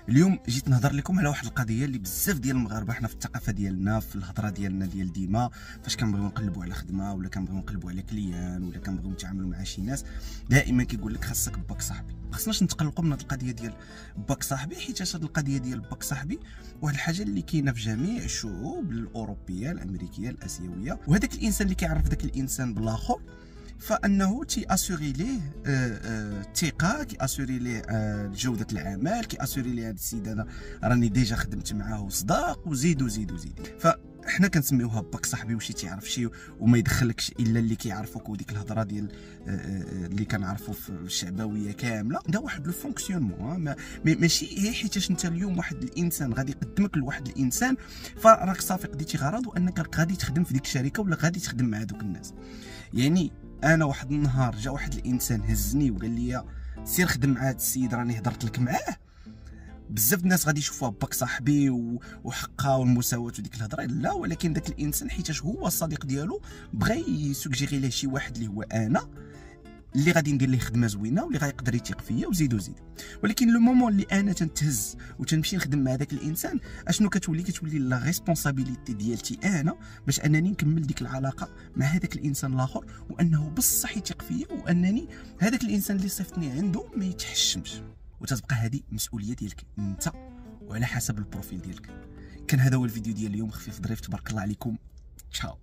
اليوم جيت نهضر لكم على واحد القضيه اللي بزاف ديال المغاربه حنا في الثقافه ديالنا، في الهضره ديالنا ديال ديما فاش كنبغيو نقلبوا على خدمه ولا كنبغيو نقلبوا على كليان ولا كنبغيو نتعاملوا مع شي ناس، دائما كيقول لك خاصك باك صاحبي. ما خصناش نتقلقوا من هذه القضيه ديال باك صاحبي، حيت هذه القضيه ديال باك صاحبي واحد الحاجه اللي كاينه في جميع الشعوب الاوروبيه الامريكيه الاسيويه. وهذاك الانسان اللي كيعرف ذاك الانسان بالاخر فانه تي اسوري ليه الثقه، كي اسوري ليه جوده العمل، كي اسوري ليه هذا السيد انا راني ديجا خدمت معاه وصداق وزيد وزيد وزيد. فاحنا كنسميوها باك صاحبي وشي تيعرف شي وما يدخلكش الا اللي كيعرفوك، وديك الهضره ديال اللي كنعرفوا في الشعبويه كامله. ده واحد لو فونكسيونمون، ماشي هي حيتاش انت اليوم واحد الانسان غادي يقدمك لواحد الانسان فراك صافي قديتي غرض وانك غادي تخدم في ديك الشركه ولا غادي تخدم مع دوك الناس. يعني انا واحد النهار جا واحد الانسان هزني وقال لي سير خدم مع هذا السيد راني هضرت لك معاه، بزاف الناس غادي يشوفوها باك صاحبي وحقها والمساواه وديك الهضره، لا، ولكن داك الانسان حيتاش هو الصديق ديالو بغى يسوجيري ليه شي واحد اللي هو انا اللي غادي ندير ليه خدمه زوينه واللي غيقدر يثيق فيا وزيد وزيد. ولكن لو مومون اللي انا تنتهز وتنمشي نخدم مع داك الانسان، اشنو كتولي لا ريسبونسابيلتي ديالتي انا باش انني نكمل ديك العلاقه مع هذاك الانسان الاخر، وانه بصح يثيق فيا، وانني هذاك الانسان اللي صيفطني عنده ما يتحشمش. وتتبقى هذه مسؤوليه ديالك انت وعلى حسب البروفيل ديالك. كان هذا هو الفيديو ديال اليوم خفيف ظريف، تبارك الله عليكم، تشاو.